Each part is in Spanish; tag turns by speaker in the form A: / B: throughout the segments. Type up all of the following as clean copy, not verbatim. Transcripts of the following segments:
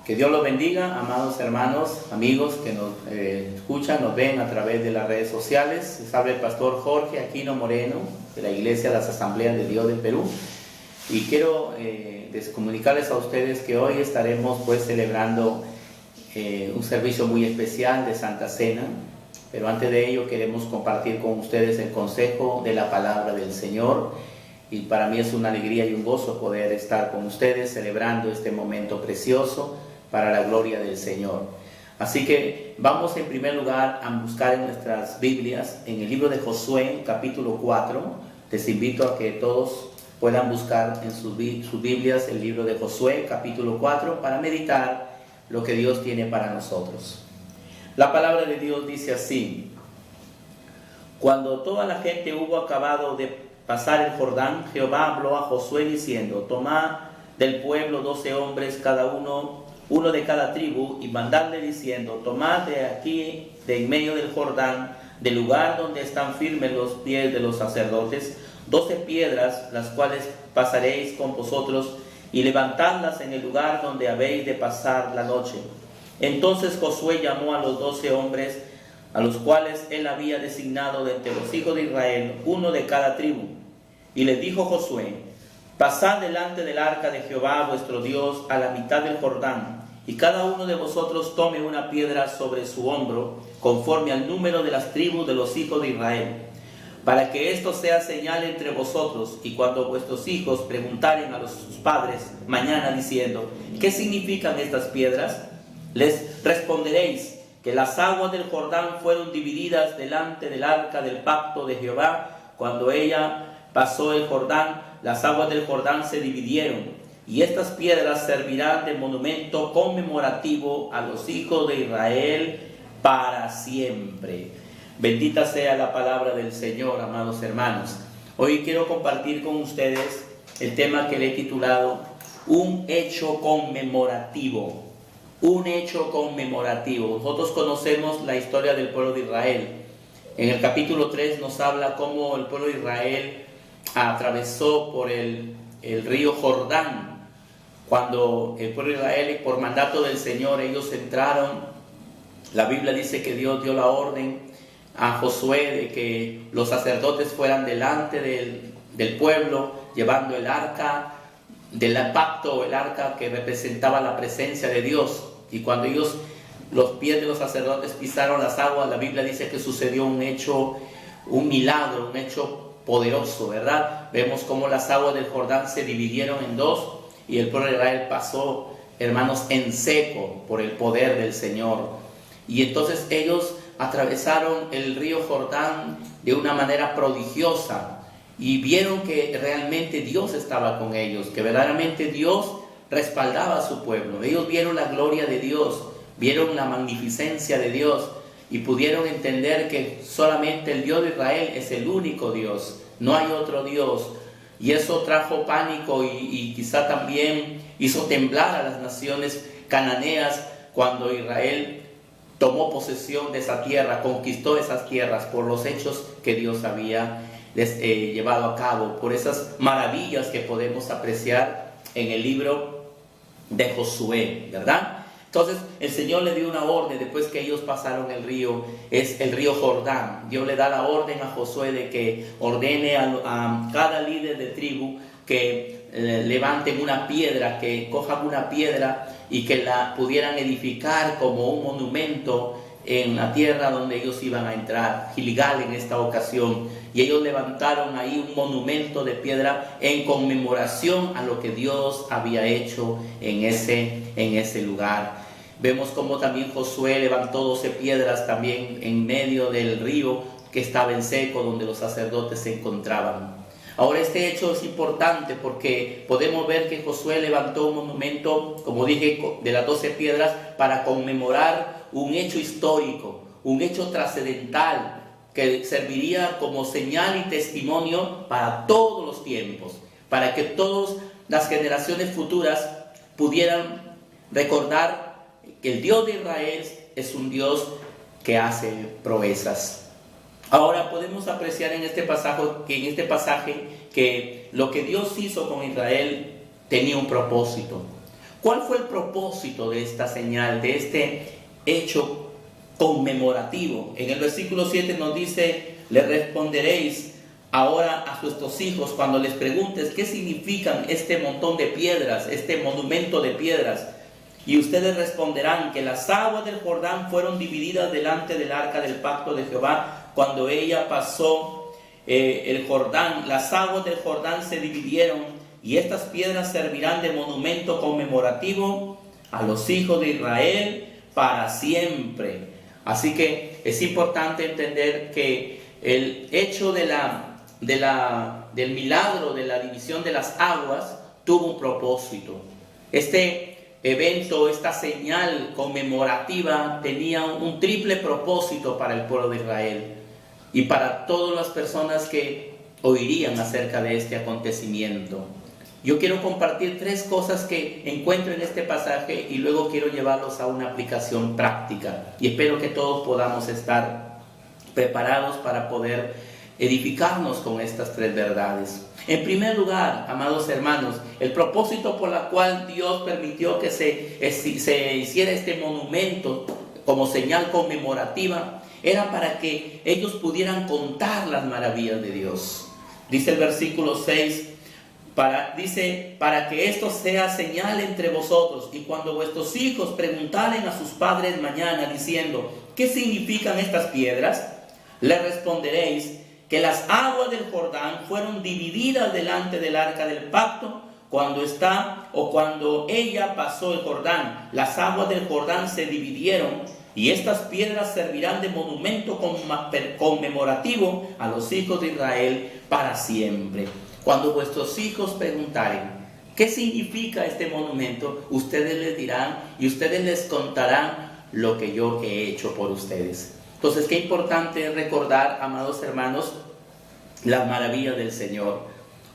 A: Que Dios los bendiga, amados hermanos, amigos que nos escuchan, nos ven a través de las redes sociales. Les habla el pastor Jorge Aquino Moreno, de la Iglesia de las Asambleas de Dios del Perú. Y quiero comunicarles a ustedes que hoy estaremos celebrando un servicio muy especial de Santa Cena. Pero antes de ello queremos compartir con ustedes el consejo de la palabra del Señor. Y para mí es una alegría y un gozo poder estar con ustedes celebrando este momento precioso para la gloria del Señor. Así que vamos en primer lugar a buscar en nuestras Biblias, en el libro de Josué, capítulo 4. Les invito a que todos puedan buscar en sus Biblias el libro de Josué, capítulo 4, para meditar lo que Dios tiene para nosotros. La palabra de Dios dice así: cuando toda la gente hubo acabado de pasar el Jordán, Jehová habló a Josué diciendo: tomad del pueblo 12 hombres, cada uno de cada tribu, y mandadle diciendo: tomad de aquí, de en medio del Jordán, del lugar donde están firmes los pies de los sacerdotes, 12 piedras, las cuales pasaréis con vosotros, y levantadlas en el lugar donde habéis de pasar la noche. Entonces Josué llamó a los 12 hombres, a los cuales él había designado de entre los hijos de Israel, uno de cada tribu. Y les dijo Josué: pasad delante del arca de Jehová vuestro Dios a la mitad del Jordán, y cada uno de vosotros tome una piedra sobre su hombro, conforme al número de las tribus de los hijos de Israel, para que esto sea señal entre vosotros, y cuando vuestros hijos preguntaren a sus padres mañana diciendo: ¿qué significan estas piedras?, les responderéis que las aguas del Jordán fueron divididas delante del arca del pacto de Jehová. Cuando ella pasó el Jordán, las aguas del Jordán se dividieron, y estas piedras servirán de monumento conmemorativo a los hijos de Israel para siempre. Bendita sea la palabra del Señor, amados hermanos. Hoy quiero compartir con ustedes el tema que le he titulado Un hecho conmemorativo. Un hecho conmemorativo. Nosotros conocemos la historia del pueblo de Israel. En el capítulo 3 nos habla cómo el pueblo de Israel atravesó por el río Jordán. Cuando el pueblo de Israel, por mandato del Señor, ellos entraron, la Biblia dice que Dios dio la orden a Josué de que los sacerdotes fueran delante del pueblo, llevando el arca del pacto, el arca que representaba la presencia de Dios. Y cuando los pies de los sacerdotes pisaron las aguas, la Biblia dice que sucedió un hecho, un milagro, un hecho poderoso, ¿verdad? Vemos cómo las aguas del Jordán se dividieron en dos y el pueblo de Israel pasó, hermanos, en seco por el poder del Señor. Y entonces ellos atravesaron el río Jordán de una manera prodigiosa y vieron que realmente Dios estaba con ellos, que verdaderamente Dios respaldaba a su pueblo. Ellos vieron la gloria de Dios, vieron la magnificencia de Dios y pudieron entender que solamente el Dios de Israel es el único Dios, no hay otro Dios. Y eso trajo pánico y quizá también hizo temblar a las naciones cananeas cuando Israel tomó posesión de esa tierra, conquistó esas tierras por los hechos que Dios había llevado a cabo, por esas maravillas que podemos apreciar en el libro de Josué, ¿verdad? Entonces el Señor le dio una orden después que ellos pasaron el río, es el río Jordán. Dios le da la orden a Josué de que ordene a cada líder de tribu que levanten una piedra, que cojan una piedra y que la pudieran edificar como un monumento en la tierra donde ellos iban a entrar, Gilgal en esta ocasión. Y ellos levantaron ahí un monumento de piedra en conmemoración a lo que Dios había hecho en ese lugar. Vemos como también Josué levantó 12 piedras también en medio del río que estaba en seco, donde los sacerdotes se encontraban. Ahora este hecho es importante porque podemos ver que Josué levantó un monumento, como dije, de las 12 piedras para conmemorar un hecho histórico, un hecho trascendental que serviría como señal y testimonio para todos los tiempos, para que todas las generaciones futuras pudieran recordar que el Dios de Israel es un Dios que hace proezas. Ahora podemos apreciar en este pasaje que lo que Dios hizo con Israel tenía un propósito. ¿Cuál fue el propósito de esta señal, de este hecho conmemorativo? En el versículo 7 nos dice: le responderéis ahora a vuestros hijos cuando les preguntes qué significan este montón de piedras, este monumento de piedras. Y ustedes responderán que las aguas del Jordán fueron divididas delante del arca del pacto de Jehová cuando ella pasó el Jordán. Las aguas del Jordán se dividieron y estas piedras servirán de monumento conmemorativo a los hijos de Israel para siempre. Así que es importante entender que el hecho del milagro de la división de las aguas tuvo un propósito. Este evento, esta señal conmemorativa tenía un triple propósito para el pueblo de Israel y para todas las personas que oirían acerca de este acontecimiento. Yo quiero compartir 3 cosas que encuentro en este pasaje y luego quiero llevarlos a una aplicación práctica. Y espero que todos podamos estar preparados para poder edificarnos con estas 3 verdades. En primer lugar, amados hermanos, el propósito por el cual Dios permitió que se hiciera este monumento como señal conmemorativa era para que ellos pudieran contar las maravillas de Dios. Dice el versículo 6, para que esto sea señal entre vosotros, y cuando vuestros hijos preguntaren a sus padres mañana diciendo: ¿qué significan estas piedras?, le responderéis que las aguas del Jordán fueron divididas delante del arca del pacto cuando ella pasó el Jordán. Las aguas del Jordán se dividieron y estas piedras servirán de monumento conmemorativo a los hijos de Israel para siempre. Cuando vuestros hijos preguntaren qué significa este monumento, ustedes les dirán y ustedes les contarán lo que yo he hecho por ustedes. Entonces, qué importante es recordar, amados hermanos, las maravillas del Señor.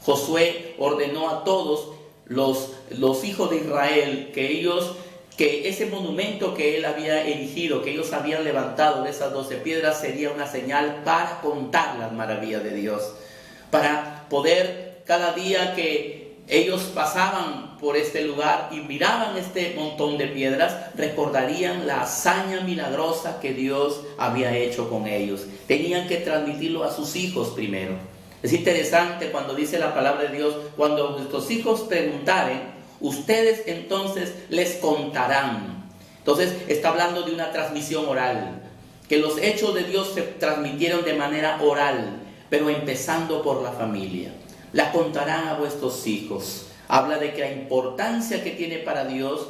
A: Josué ordenó a todos los hijos de Israel que ese monumento que él había erigido, que ellos habían levantado de esas 12 piedras, sería una señal para contar las maravillas de Dios. Para poder, cada día que ellos pasaban por este lugar y miraban este montón de piedras, recordarían la hazaña milagrosa que Dios había hecho con ellos. Tenían que transmitirlo a sus hijos primero. Es interesante cuando dice la palabra de Dios: cuando vuestros hijos preguntaren, ustedes entonces les contarán. Entonces está hablando de una transmisión oral, que los hechos de Dios se transmitieron de manera oral, pero empezando por la familia. La contarán a vuestros hijos. Habla de que la importancia que tiene para Dios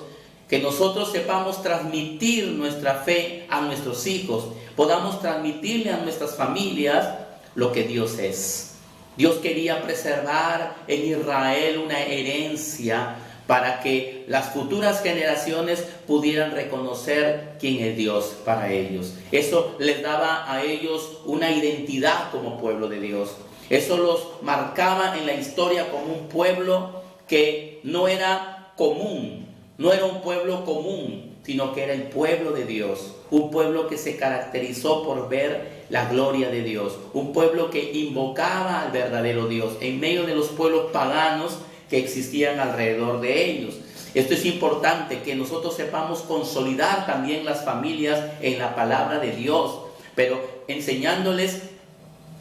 A: que nosotros sepamos transmitir nuestra fe a nuestros hijos, podamos transmitirle a nuestras familias lo que Dios es. Dios quería preservar en Israel una herencia para que las futuras generaciones pudieran reconocer quién es Dios para ellos. Eso les daba a ellos una identidad como pueblo de Dios. Eso los marcaba en la historia como un pueblo que no era común, no era un pueblo común, sino que era el pueblo de Dios, un pueblo que se caracterizó por ver la gloria de Dios, un pueblo que invocaba al verdadero Dios en medio de los pueblos paganos que existían alrededor de ellos. Esto es importante, que nosotros sepamos consolidar también las familias en la palabra de Dios, pero enseñándoles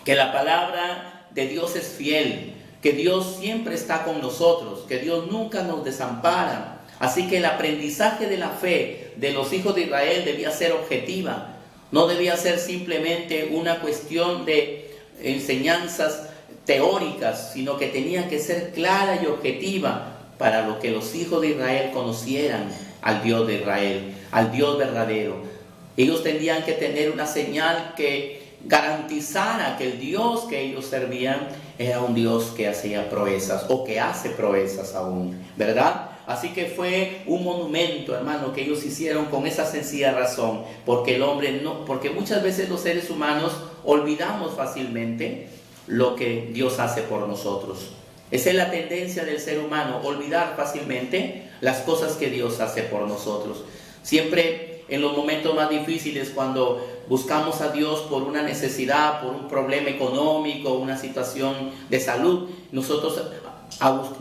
A: que la palabra de Dios es fiel, que Dios siempre está con nosotros, que Dios nunca nos desampara. Así que el aprendizaje de la fe de los hijos de Israel debía ser objetiva, no debía ser simplemente una cuestión de enseñanzas teóricas, sino que tenía que ser clara y objetiva para lo que los hijos de Israel conocieran al Dios de Israel, al Dios verdadero. Ellos tendrían que tener una señal que garantizara que el Dios que ellos servían era un Dios que hacía proezas o que hace proezas aún, ¿verdad? Así que fue un monumento, hermano, que ellos hicieron con esa sencilla razón, porque porque muchas veces los seres humanos olvidamos fácilmente lo que Dios hace por nosotros. Esa es la tendencia del ser humano, olvidar fácilmente las cosas que Dios hace por nosotros. Siempre en los momentos más difíciles, cuando buscamos a Dios por una necesidad, por un problema económico, una situación de salud, nosotros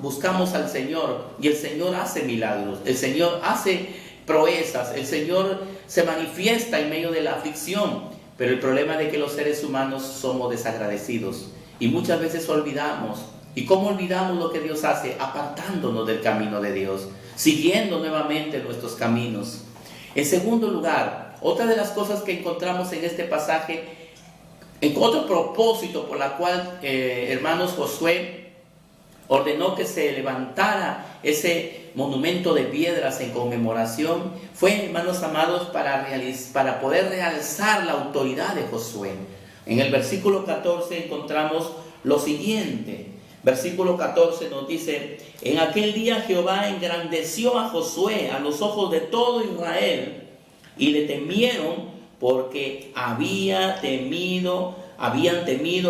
A: buscamos al Señor, y el Señor hace milagros, el Señor hace proezas, el Señor se manifiesta en medio de la aflicción. Pero el problema es que los seres humanos somos desagradecidos y muchas veces olvidamos. ¿Y cómo olvidamos lo que Dios hace? Apartándonos del camino de Dios, siguiendo nuevamente nuestros caminos. En segundo lugar, otra de las cosas que encontramos en este pasaje, en otro propósito por la cual, hermanos, Josué ordenó que se levantara ese monumento de piedras en conmemoración, fue, hermanos amados, para poder realzar la autoridad de Josué. En el versículo 14 encontramos lo siguiente. Versículo 14 nos dice: en aquel día Jehová engrandeció a Josué a los ojos de todo Israel, y le temieron porque habían temido,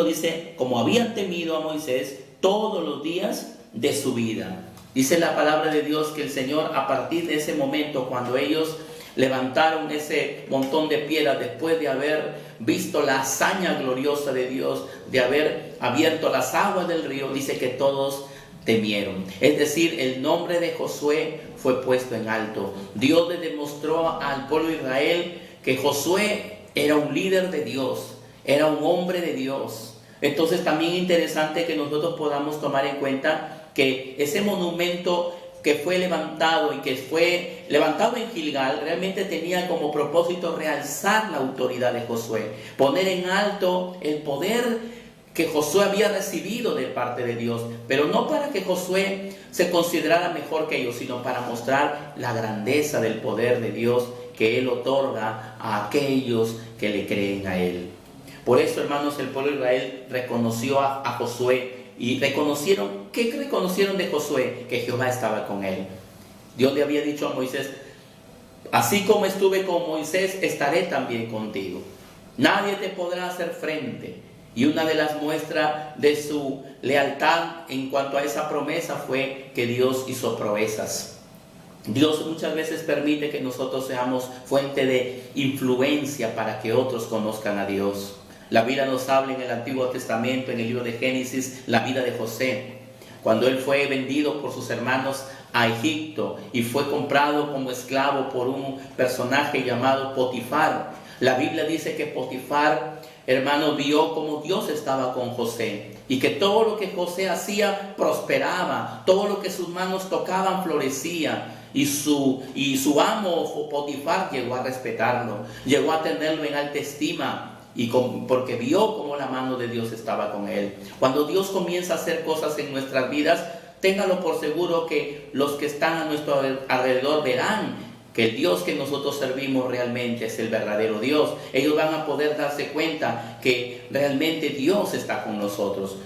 A: dice, como habían temido a Moisés todos los días de su vida. Dice la palabra de Dios que el Señor, a partir de ese momento, cuando ellos levantaron ese montón de piedras, después de haber visto la hazaña gloriosa de Dios, de haber abierto las aguas del río, dice que todos temieron. Es decir, el nombre de Josué fue puesto en alto. Dios le demostró al pueblo de Israel que Josué era un líder de Dios, era un hombre de Dios. Entonces también es interesante que nosotros podamos tomar en cuenta que ese monumento que fue levantado y que fue levantado en Gilgal realmente tenía como propósito realzar la autoridad de Josué, poner en alto el poder que Josué había recibido de parte de Dios, pero no para que Josué se considerara mejor que ellos, sino para mostrar la grandeza del poder de Dios que Él otorga a aquellos que le creen a Él. Por eso, hermanos, el pueblo de Israel reconoció a Josué. Y reconocieron, ¿qué reconocieron de Josué? Que Jehová estaba con él. Dios le había dicho a Moisés: así como estuve con Moisés, estaré también contigo. Nadie te podrá hacer frente. Y una de las muestras de su lealtad en cuanto a esa promesa fue que Dios hizo proezas. Dios muchas veces permite que nosotros seamos fuente de influencia para que otros conozcan a Dios. La Biblia nos habla en el Antiguo Testamento, en el libro de Génesis, la vida de José. Cuando él fue vendido por sus hermanos a Egipto y fue comprado como esclavo por un personaje llamado Potifar. La Biblia dice que Potifar, hermano, vio como Dios estaba con José y que todo lo que José hacía prosperaba, todo lo que sus manos tocaban florecía. Y su amo Potifar llegó a respetarlo, llegó a tenerlo en alta estima. Porque vio cómo la mano de Dios estaba con él. Cuando Dios comienza a hacer cosas en nuestras vidas, téngalo por seguro que los que están a nuestro alrededor verán que el Dios que nosotros servimos realmente es el verdadero Dios. Ellos van a poder darse cuenta que realmente Dios está con nosotros.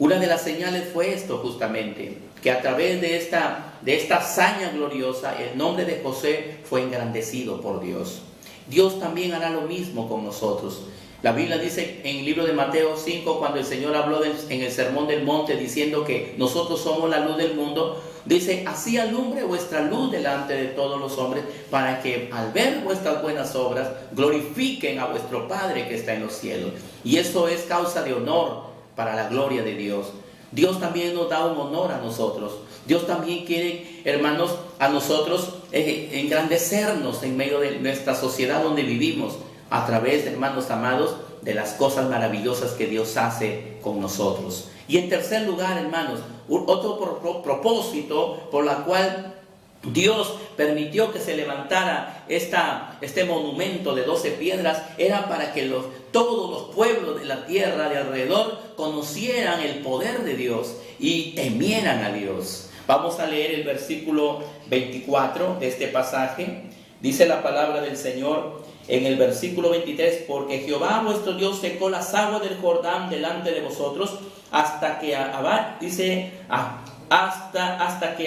A: Una de las señales fue esto justamente, que a través de esta hazaña gloriosa, el nombre de José fue engrandecido por Dios. Dios también hará lo mismo con nosotros. La Biblia dice en el libro de Mateo 5, cuando el Señor habló en el Sermón del Monte, diciendo que nosotros somos la luz del mundo, dice: así alumbre vuestra luz delante de todos los hombres, para que al ver vuestras buenas obras, glorifiquen a vuestro Padre que está en los cielos. Y eso es causa de honor para la gloria de Dios. Dios también nos da un honor a nosotros. Dios también quiere, hermanos, a nosotros engrandecernos en medio de nuestra sociedad donde vivimos, a través, hermanos amados, de las cosas maravillosas que Dios hace con nosotros. Y en tercer lugar, hermanos, otro propósito por la cual Dios permitió que se levantara este monumento de 12 piedras, era para que todos los pueblos de la tierra de alrededor conocieran el poder de Dios y temieran a Dios. Vamos a leer el versículo 24 de este pasaje. Dice la palabra del Señor en el versículo 23: porque Jehová vuestro Dios secó las aguas del Jordán delante de vosotros hasta que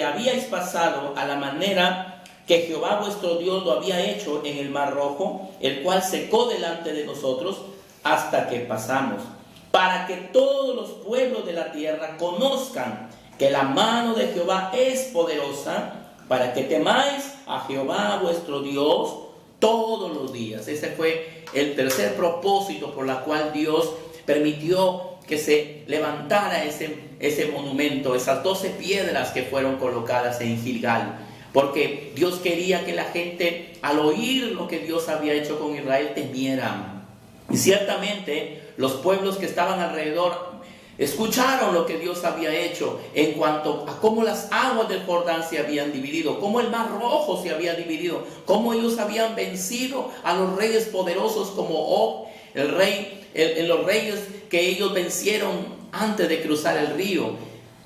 A: habíais pasado, a la manera que Jehová vuestro Dios lo había hecho en el Mar Rojo, el cual secó delante de nosotros hasta que pasamos, para que todos los pueblos de la tierra conozcan que la mano de Jehová es poderosa, para que temáis a Jehová vuestro Dios todos los días. Ese fue el tercer propósito por la cual Dios permitió que se levantara ese monumento, esas 12 piedras que fueron colocadas en Gilgal, porque Dios quería que la gente, al oír lo que Dios había hecho con Israel, temieran. Y ciertamente los pueblos que estaban alrededor escucharon lo que Dios había hecho en cuanto a cómo las aguas del Jordán se habían dividido, cómo el Mar Rojo se había dividido, cómo ellos habían vencido a los reyes poderosos como Og, los reyes que ellos vencieron antes de cruzar el río.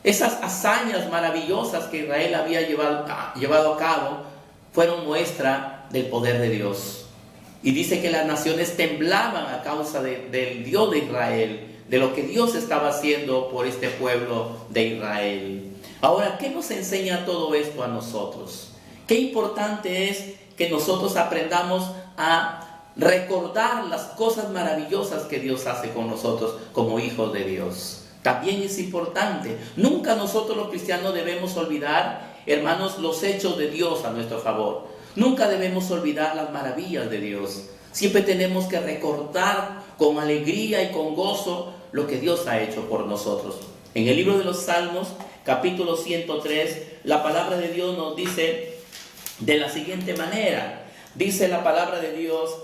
A: Esas hazañas maravillosas que Israel había llevado a cabo fueron muestra del poder de Dios. Y dice que las naciones temblaban a causa del Dios de Israel, de lo que Dios estaba haciendo por este pueblo de Israel. Ahora, ¿qué nos enseña todo esto a nosotros? Qué importante es que nosotros aprendamos a recordar las cosas maravillosas que Dios hace con nosotros como hijos de Dios. También es importante, nunca nosotros los cristianos debemos olvidar, hermanos, los hechos de Dios a nuestro favor. Nunca debemos olvidar las maravillas de Dios. Siempre tenemos que recordar con alegría y con gozo lo que Dios ha hecho por nosotros. En el libro de los Salmos, capítulo 103, la palabra de Dios nos dice de la siguiente manera. Dice la palabra de Dios: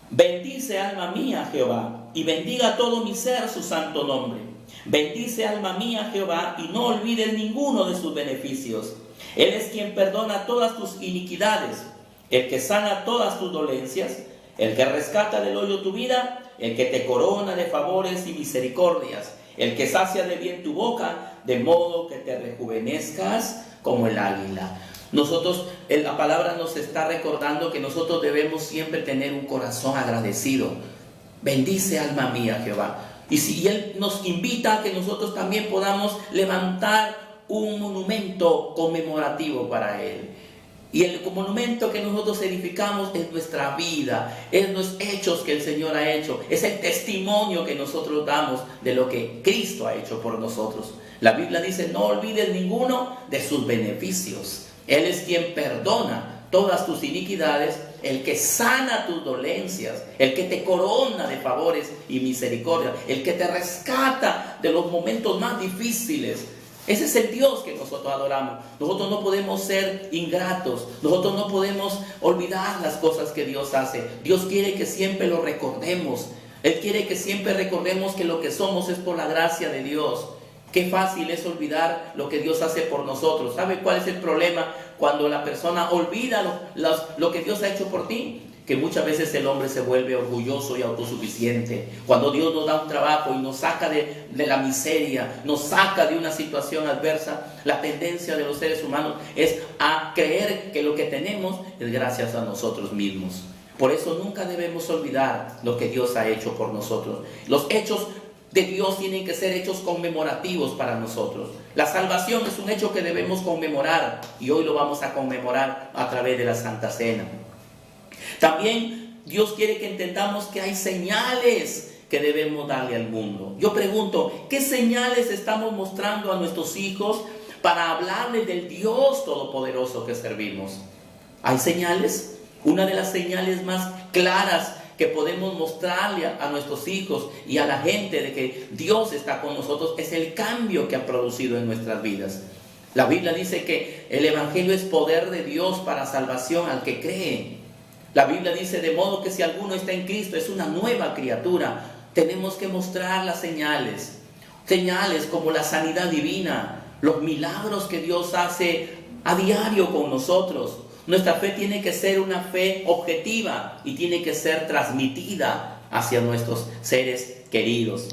A: bendice alma mía Jehová, y bendiga todo mi ser su santo nombre. Bendice alma mía Jehová, y no olvides ninguno de sus beneficios. Él es quien perdona todas tus iniquidades, el que sana todas tus dolencias, el que rescata del hoyo tu vida, el que te corona de favores y misericordias, el que sacia de bien tu boca, de modo que te rejuvenezcas como el águila. Nosotros, la palabra nos está recordando que nosotros debemos siempre tener un corazón agradecido. Bendice alma mía Jehová. Y si Él nos invita a que nosotros también podamos levantar un monumento conmemorativo para Él. Y el monumento que nosotros edificamos es nuestra vida, es los hechos que el Señor ha hecho, es el testimonio que nosotros damos de lo que Cristo ha hecho por nosotros. La Biblia dice: no olvides ninguno de sus beneficios. Él es quien perdona todas tus iniquidades, el que sana tus dolencias, el que te corona de favores y misericordia, el que te rescata de los momentos más difíciles. Ese es el Dios que nosotros adoramos. Nosotros no podemos ser ingratos. Nosotros no podemos olvidar las cosas que Dios hace. Dios quiere que siempre lo recordemos. Él quiere que siempre recordemos que lo que somos es por la gracia de Dios. Qué fácil es olvidar lo que Dios hace por nosotros. ¿Sabe cuál es el problema cuando la persona olvida lo que Dios ha hecho por ti? Que muchas veces el hombre se vuelve orgulloso y autosuficiente. Cuando Dios nos da un trabajo y nos saca de la miseria, nos saca de una situación adversa, la tendencia de los seres humanos es a creer que lo que tenemos es gracias a nosotros mismos. Por eso nunca debemos olvidar lo que Dios ha hecho por nosotros. Los hechos de Dios tienen que ser hechos conmemorativos para nosotros. La salvación es un hecho que debemos conmemorar, y hoy lo vamos a conmemorar a través de la Santa Cena. También Dios quiere que entendamos que hay señales que debemos darle al mundo. Yo pregunto, ¿qué señales estamos mostrando a nuestros hijos para hablarles del Dios Todopoderoso que servimos? ¿Hay señales? Una de las señales más claras que podemos mostrarle a nuestros hijos y a la gente de que Dios está con nosotros es el cambio que ha producido en nuestras vidas. La Biblia dice que el Evangelio es poder de Dios para salvación al que cree. La Biblia dice: de modo que si alguno está en Cristo es una nueva criatura. Tenemos que mostrar las señales. Señales como la sanidad divina, los milagros que Dios hace a diario con nosotros. Nuestra fe tiene que ser una fe objetiva y tiene que ser transmitida hacia nuestros seres queridos.